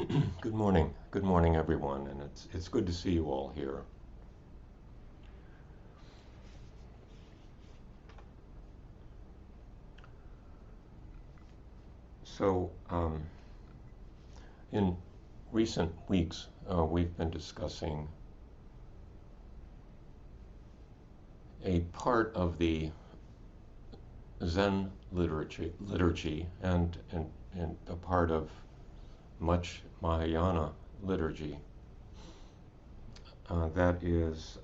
Good morning. Good morning, everyone, and it's good to see you all here. So, in recent weeks, we've been discussing a part of the Zen liturgy and a part of much Mahayana liturgy that is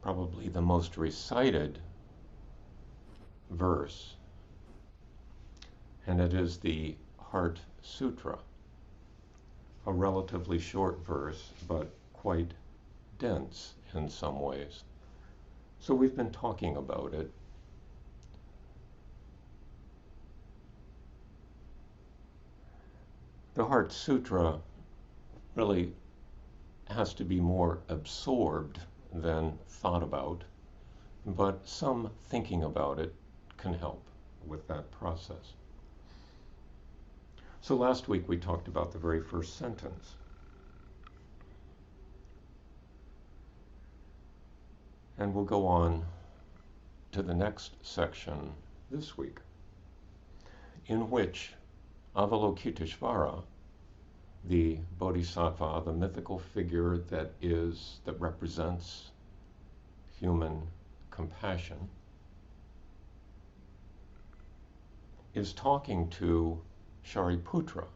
probably the most recited verse, and it is the Heart Sutra, a relatively short verse, but quite dense in some ways. So we've been talking about it. The Heart Sutra really has to be more absorbed than thought about, but some thinking about it can help with that process. So last week we talked about the very first sentence. And we'll go on to the next section this week, in which Avalokiteshvara, the bodhisattva, the mythical figure that represents human compassion, is talking to Shariputra,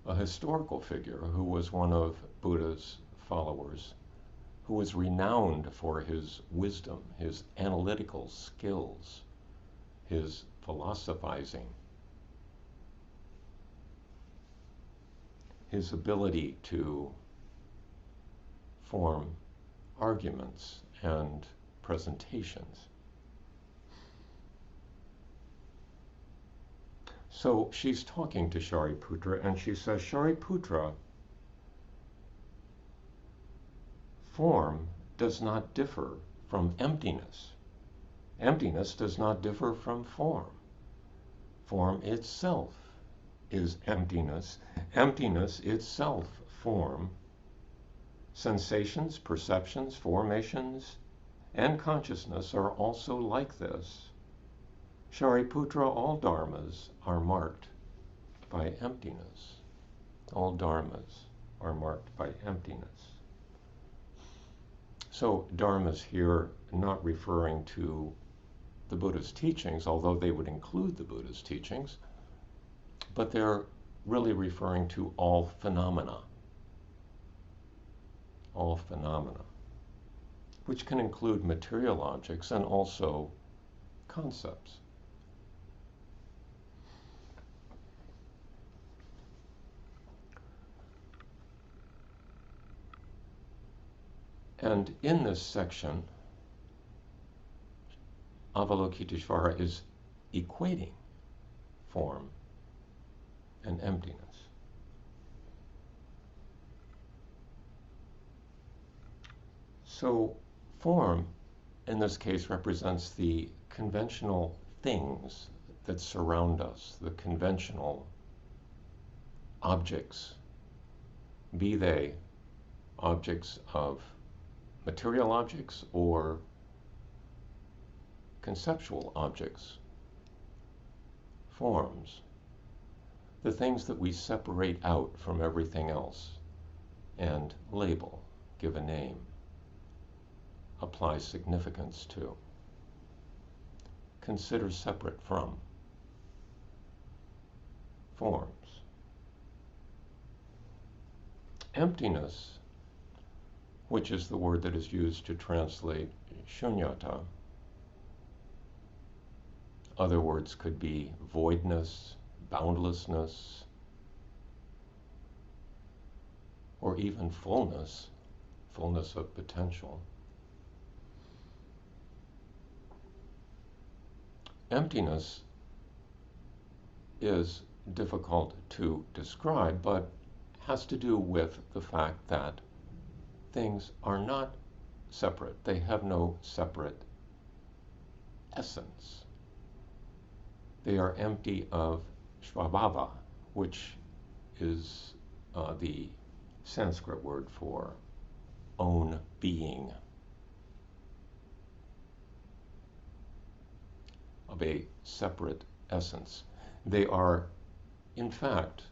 a historical figure who was one of Buddha's followers, who was renowned for his wisdom, his analytical skills, his philosophizing, his ability to form arguments and presentations. So she's talking to Shariputra and she says, Shariputra, form does not differ from emptiness. Emptiness does not differ from form. Form itself is emptiness. Emptiness itself form. Sensations, perceptions, formations, and consciousness are also like this. Shariputra, all dharmas are marked by emptiness. All dharmas are marked by emptiness. So dharmas here not referring to the Buddha's teachings, although they would include the Buddha's teachings, but they're really referring to all phenomena, which can include material objects and also concepts. And in this section, Avalokiteshvara is equating form and emptiness. So form, in this case, represents the conventional things that surround us, the conventional objects, be they objects of material objects or conceptual objects, forms, the things that we separate out from everything else and label, give a name, apply significance to, consider separate from, forms. Emptiness, which is the word that is used to translate shunyata. Other words could be voidness, boundlessness, or even fullness of potential. Emptiness is difficult to describe, but has to do with the fact that things are not separate. They have no separate essence. They are empty of svabhava, which is the Sanskrit word for own being, of a separate essence. They are, in fact,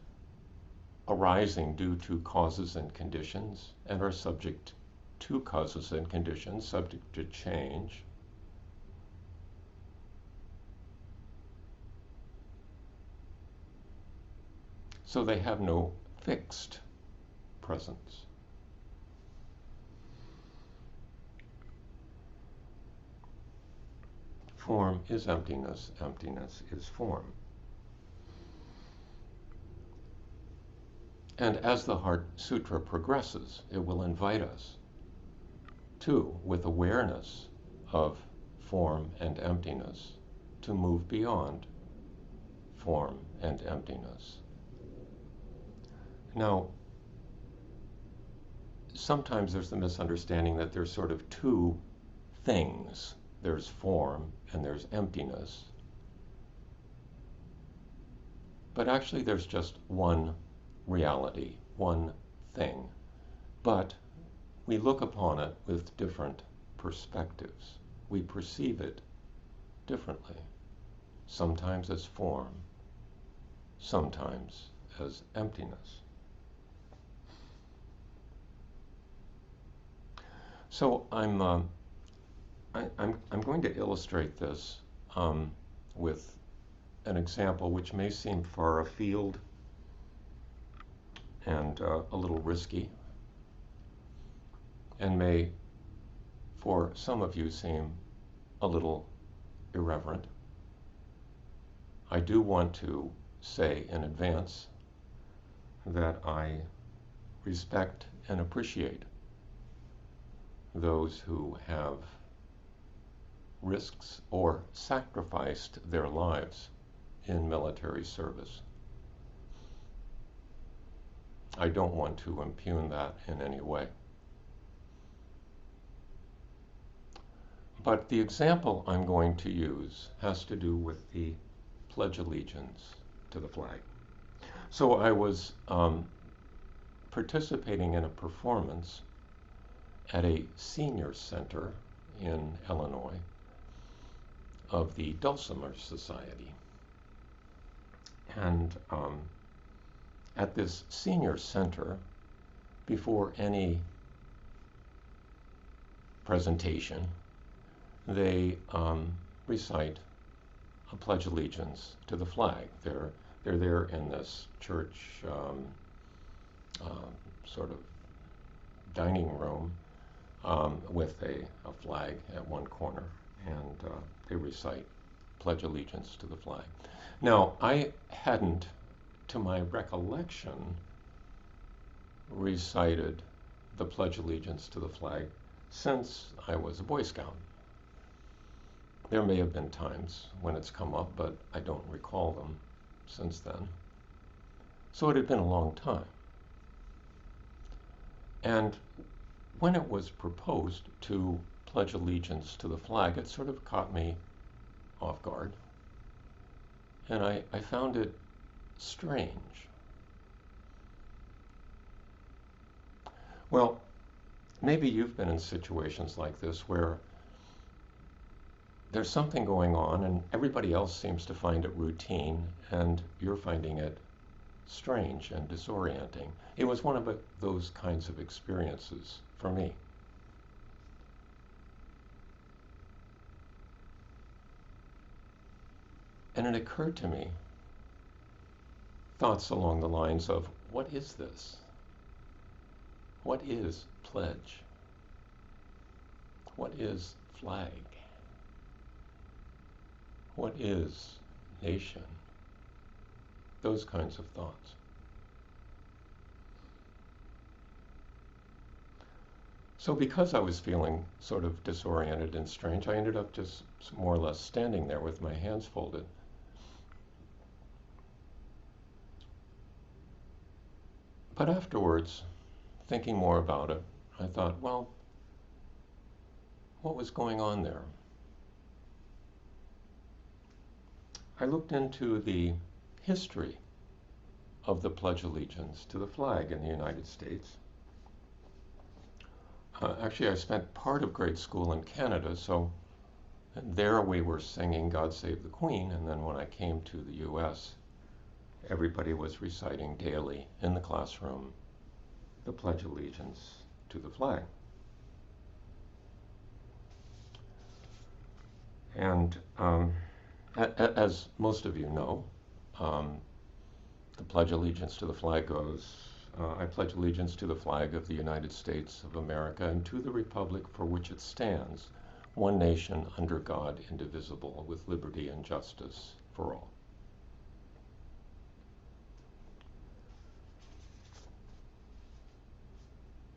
arising due to causes and conditions and are subject to causes and conditions, subject to change. So they have no fixed presence. Form is emptiness, emptiness is form. And as the Heart Sutra progresses, it will invite us to, with awareness of form and emptiness, to move beyond form and emptiness. Now, sometimes there's the misunderstanding that there's sort of two things. There's form and there's emptiness. But actually there's just one reality, one thing. But we look upon it with different perspectives. We perceive it differently. Sometimes as form, sometimes as emptiness. So I'm going to illustrate this with an example which may seem far afield and a little risky, and may, for some of you, seem a little irreverent. I do want to say in advance that I respect and appreciate those who have risked or sacrificed their lives in military service. I don't want to impugn that in any way. But the example I'm going to use has to do with the Pledge Allegiance to the flag. So I was participating in a performance at a senior center in Illinois of the Dulcimer Society. And at this senior center, before any presentation, they recite a Pledge Allegiance to the flag. They're there in this church sort of dining room with a flag at one corner, and they recite Pledge Allegiance to the flag. Now, I hadn't, to my recollection, recited the Pledge Allegiance to the flag since I was a Boy Scout. There may have been times when it's come up, but I don't recall them since then. So it had been a long time. And when it was proposed to pledge allegiance to the flag, it sort of caught me off guard. And I found it strange. Well, maybe you've been in situations like this where there's something going on and everybody else seems to find it routine and you're finding it strange and disorienting. It was one of those kinds of experiences for me. And it occurred to me thoughts along the lines of, what is this? What is pledge? What is flag? What is nation? Those kinds of thoughts. So because I was feeling sort of disoriented and strange, I ended up just more or less standing there with my hands folded. But afterwards, thinking more about it, I thought, well, what was going on there? I looked into the history of the Pledge of Allegiance to the flag in the United States. Actually, I spent part of grade school in Canada, so there we were singing God Save the Queen, and then when I came to the US, everybody was reciting daily in the classroom the Pledge of Allegiance to the flag. And as most of you know, the Pledge of Allegiance to the flag goes, I pledge allegiance to the flag of the United States of America and to the republic for which it stands, one nation under God, indivisible, with liberty and justice for all.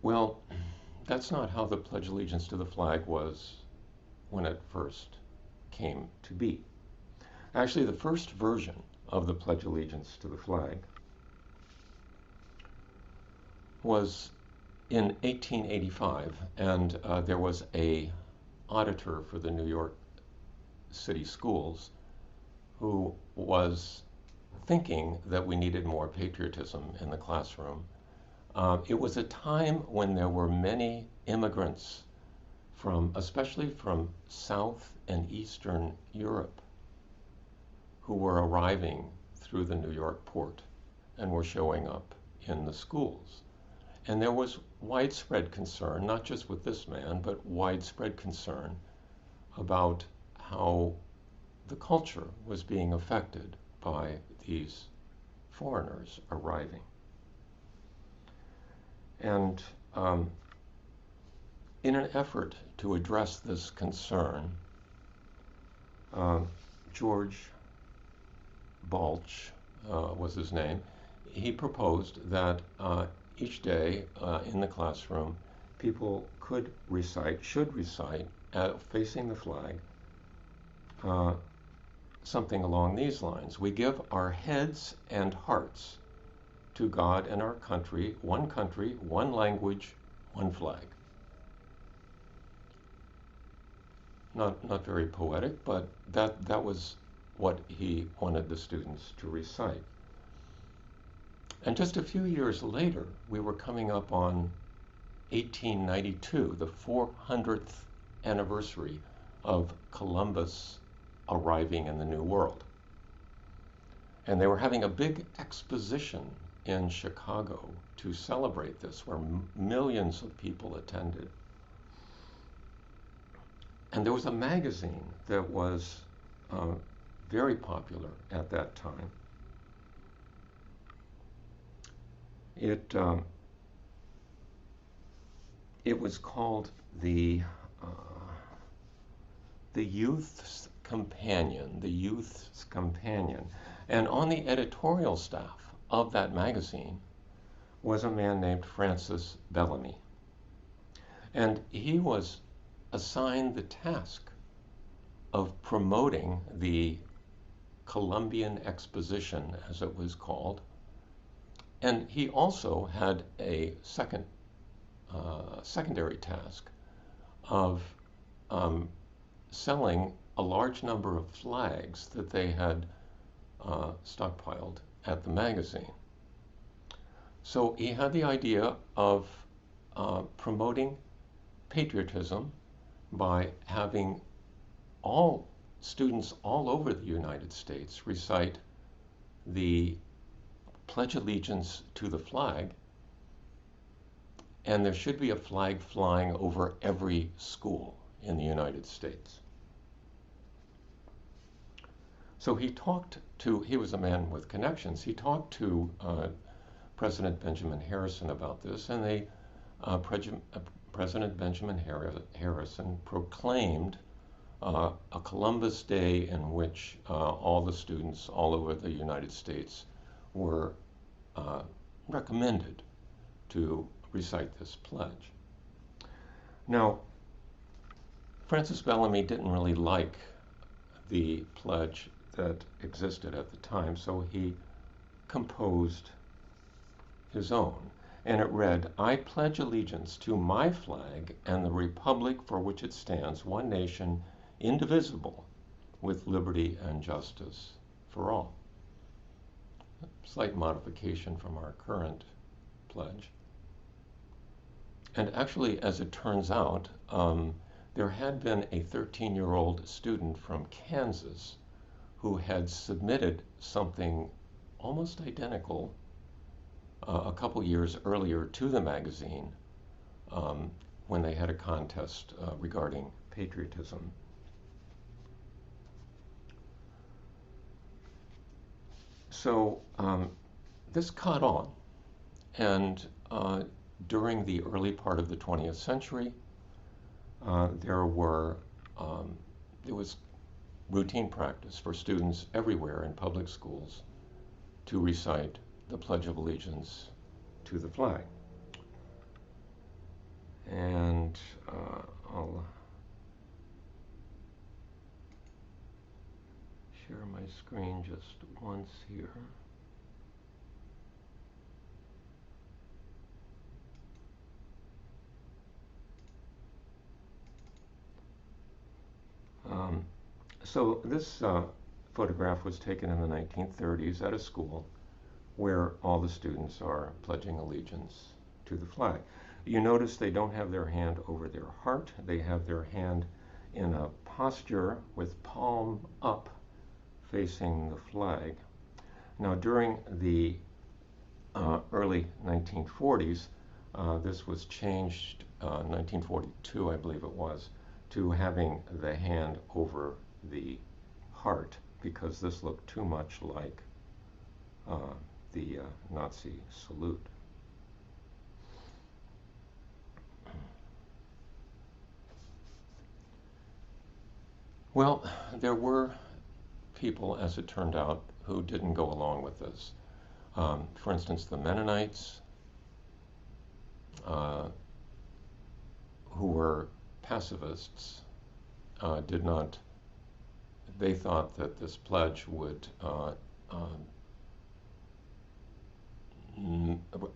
Well, that's not how the Pledge of Allegiance to the flag was when it first came to be. Actually, the first version of the Pledge of Allegiance to the flag was in 1885, and there was a auditor for the New York City schools who was thinking that we needed more patriotism in the classroom. It was a time when there were many immigrants especially from South and Eastern Europe, who were arriving through the New York port and were showing up in the schools. And there was widespread concern, not just with this man, but widespread concern about how the culture was being affected by these foreigners arriving. And in an effort to address this concern, George Balch was his name. He proposed that each day in the classroom, people should recite, facing the flag, something along these lines. We give our heads and hearts to God and our country, one language, one flag. Not very poetic, but that was what he wanted the students to recite. And just a few years later, we were coming up on 1892, the 400th anniversary of Columbus arriving in the New World. And they were having a big exposition in Chicago to celebrate this, where millions of people attended. And there was a magazine that was very popular at that time. It was called the Youth's Companion, and on the editorial staff of that magazine was a man named Francis Bellamy, and he was assigned the task of promoting the Columbian Exposition, as it was called. And he also had a secondary task of selling a large number of flags that they had stockpiled at the magazine. So he had the idea of promoting patriotism by having all students all over the United States recite the Pledge Allegiance to the flag, and there should be a flag flying over every school in the United States. So he was a man with connections. He talked to President Benjamin Harrison about this, and President Benjamin Harrison proclaimed a Columbus Day in which all the students all over the United States were recommended to recite this pledge. Now, Francis Bellamy didn't really like the pledge that existed at the time, so he composed his own. And it read, "I pledge allegiance to my flag and the republic for which it stands, one nation, indivisible, with liberty and justice for all." slight modification from our current pledge. And actually, as it turns out, there had been a 13-year-old student from Kansas who had submitted something almost identical a couple years earlier to the magazine when they had a contest regarding patriotism. So this caught on, and during the early part of the 20th century, there was routine practice for students everywhere in public schools to recite the Pledge of Allegiance to the flag. And I'll share my screen just once here. So this photograph was taken in the 1930s at a school where all the students are pledging allegiance to the flag. You notice they don't have their hand over their heart. They have their hand in a posture with palm up facing the flag. Now during the early 1940s, this was changed, 1942 I believe it was, to having the hand over the heart because this looked too much like the Nazi salute. Well, there were people, as it turned out, who didn't go along with this. For instance, the Mennonites, who were pacifists, they thought that this pledge would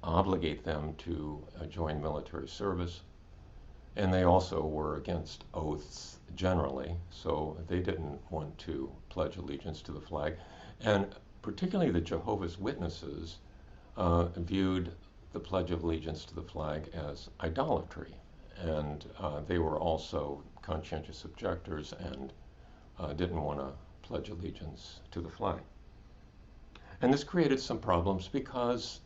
obligate them to join military service. And they also were against oaths generally, so they didn't want to pledge allegiance to the flag. And particularly the Jehovah's Witnesses viewed the Pledge of Allegiance to the flag as idolatry. And they were also conscientious objectors and didn't want to pledge allegiance to the flag. And this created some problems because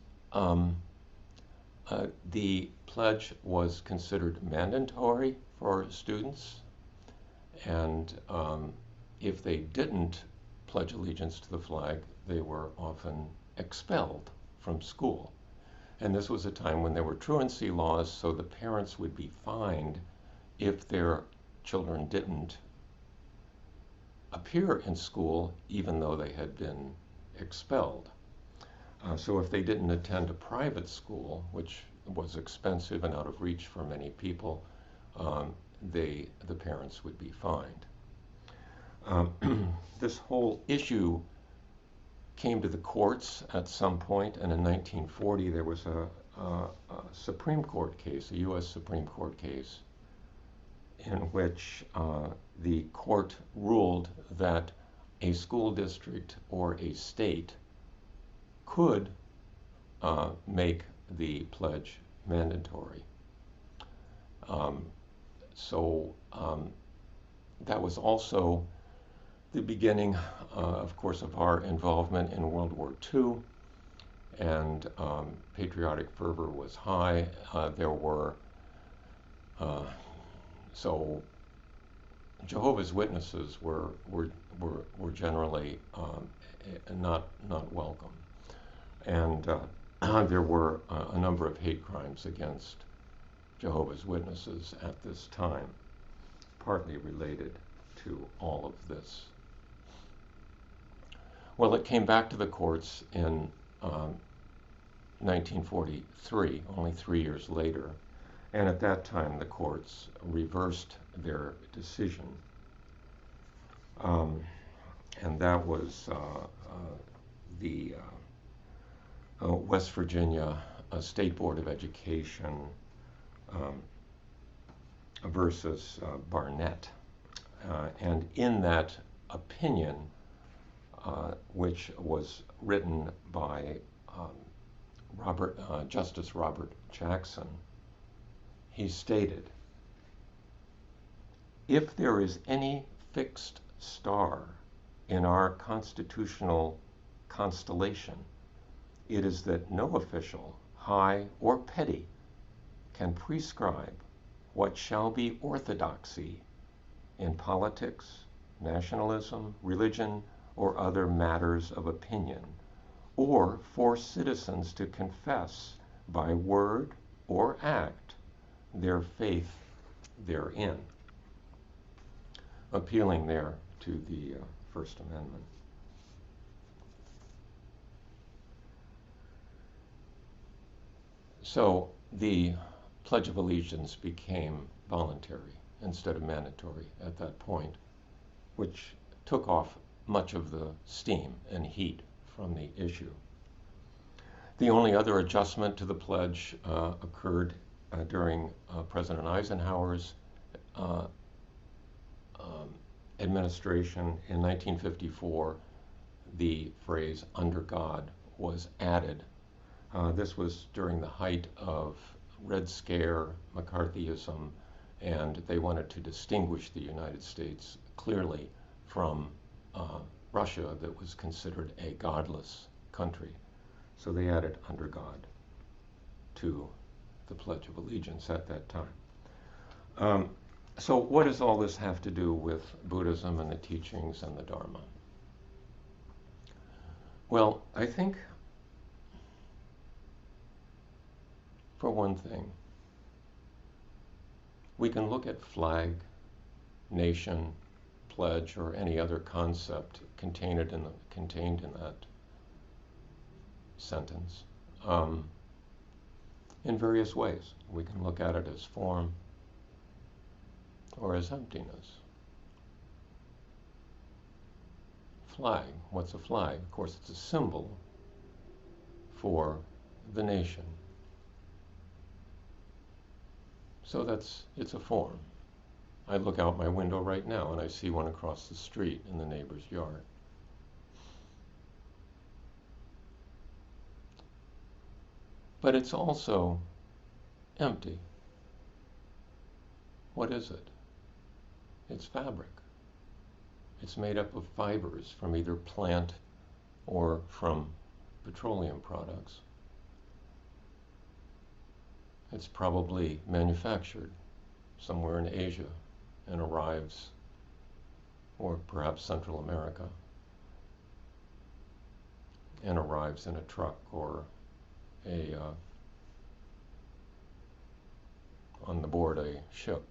the pledge was considered mandatory for students, and if they didn't pledge allegiance to the flag, they were often expelled from school. And this was a time when there were truancy laws, so the parents would be fined if their children didn't appear in school even though they had been expelled. So if they didn't attend a private school, which was expensive and out of reach for many people, the parents would be fined. This whole issue came to the courts at some point, and in 1940 there was a Supreme Court case, a U.S. Supreme Court case, in which the court ruled that a school district or a state could make the pledge mandatory. So that was also the beginning, of course, of our involvement in World War II, and patriotic fervor was high. There were so Jehovah's Witnesses were generally not welcome, and there were a number of hate crimes against Jehovah's Witnesses at this time, partly related to all of this. Well, it came back to the courts in 1943, only 3 years later, and at that time the courts reversed their decision. And that was the West Virginia State Board of Education versus Barnett. And in that opinion, which was written by Justice Robert Jackson. He stated, "If there is any fixed star in our constitutional constellation, it is that no official, high or petty, can prescribe what shall be orthodoxy in politics, nationalism, religion, or other matters of opinion, or force citizens to confess by word or act their faith therein," appealing there to the First Amendment. So the Pledge of Allegiance became voluntary instead of mandatory at that point, which took off much of the steam and heat from the issue. The only other adjustment to the pledge occurred during President Eisenhower's administration. In 1954, the phrase "under God" was added. This was during the height of Red Scare, McCarthyism, and they wanted to distinguish the United States clearly from Russia, that was considered a godless country. So they added "under God" to the Pledge of Allegiance at that time. So what does all this have to do with Buddhism and the teachings and the Dharma? Well, I think, for one thing, we can look at flag, nation, pledge, or any other concept contained in that sentence in various ways. We can look at it as form or as emptiness. Flag, what's a flag? Of course, it's a symbol for the nation. So it's a form. I look out my window right now and I see one across the street in the neighbor's yard. But it's also empty. What is it? It's fabric. It's made up of fibers from either plant or from petroleum products. It's probably manufactured somewhere in Asia and arrives, or perhaps Central America, and arrives in a truck or on the board a ship.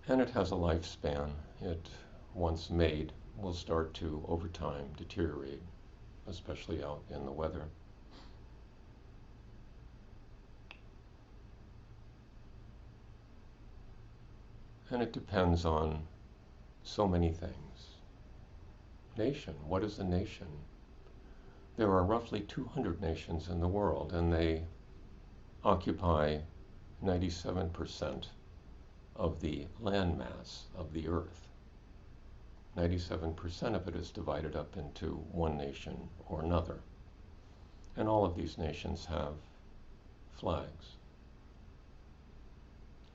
And it has a lifespan. It, once made, will start to, over time, deteriorate, especially out in the weather. And it depends on so many things. Nation, what is a nation? There are roughly 200 nations in the world, and they occupy 97% of the landmass of the earth. 97% of it is divided up into one nation or another. And all of these nations have flags.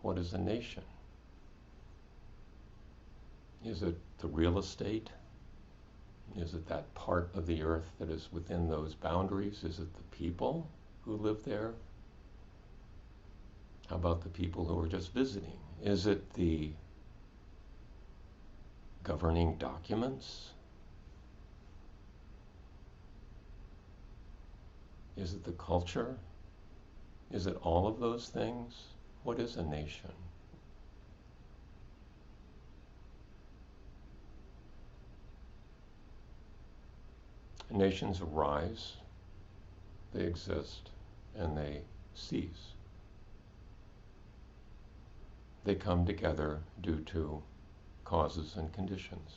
What is a nation? Is it the real estate? Is it that part of the earth that is within those boundaries? Is it the people who live there? How about the people who are just visiting? Is it the governing documents? Is it the culture? Is it all of those things? What is a nation? Nations arise, they exist, and they cease. They come together due to causes and conditions.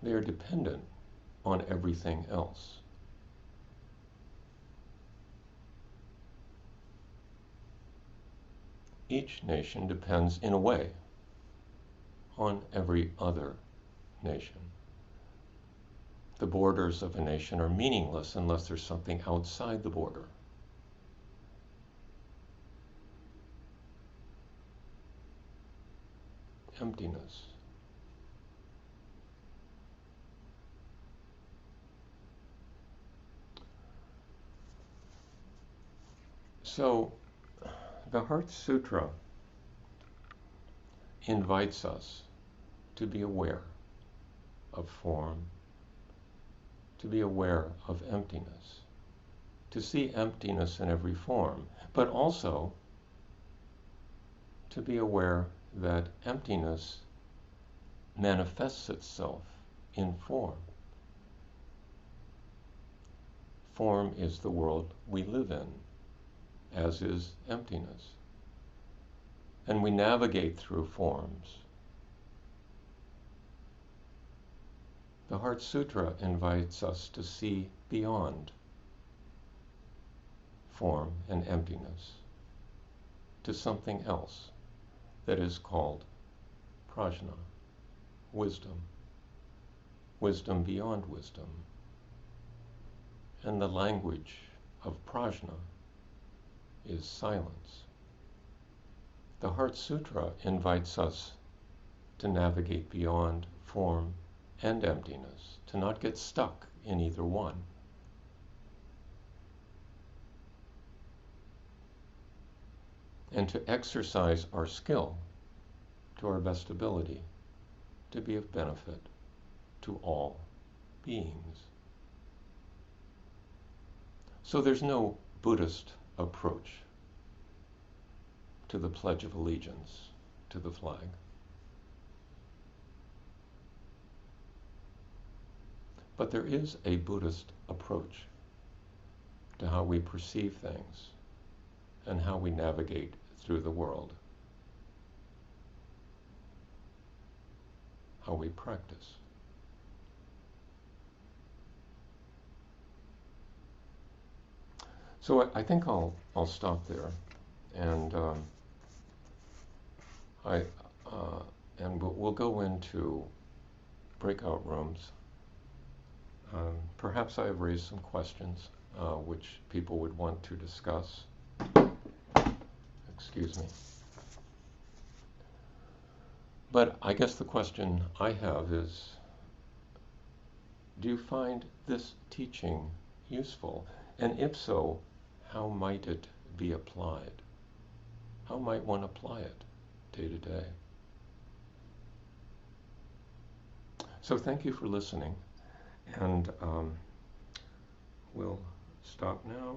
They are dependent on everything else. each nation depends, in a way, on every other nation. The borders of a nation are meaningless unless there's something outside the border. Emptiness. So, the Heart Sutra invites us to be aware of form, to be aware of emptiness, to see emptiness in every form, but also to be aware that emptiness manifests itself in form. Form is the world we live in, as is emptiness. And we navigate through forms. The Heart Sutra invites us to see beyond form and emptiness to something else that is called prajna, wisdom, wisdom beyond wisdom. And the language of prajna is silence. The Heart Sutra invites us to navigate beyond form and emptiness, to not get stuck in either one. And to exercise our skill to our best ability to be of benefit to all beings. So there's no Buddhist approach to the Pledge of Allegiance, to the flag. But there is a Buddhist approach to how we perceive things and how we navigate through the world, how we practice. So I think I'll stop there, and we'll go into breakout rooms. Perhaps I have raised some questions which people would want to discuss. Excuse me. But I guess the question I have is, do you find this teaching useful? And if so, how might it be applied? How might one apply it day to day? So thank you for listening, and we'll stop now.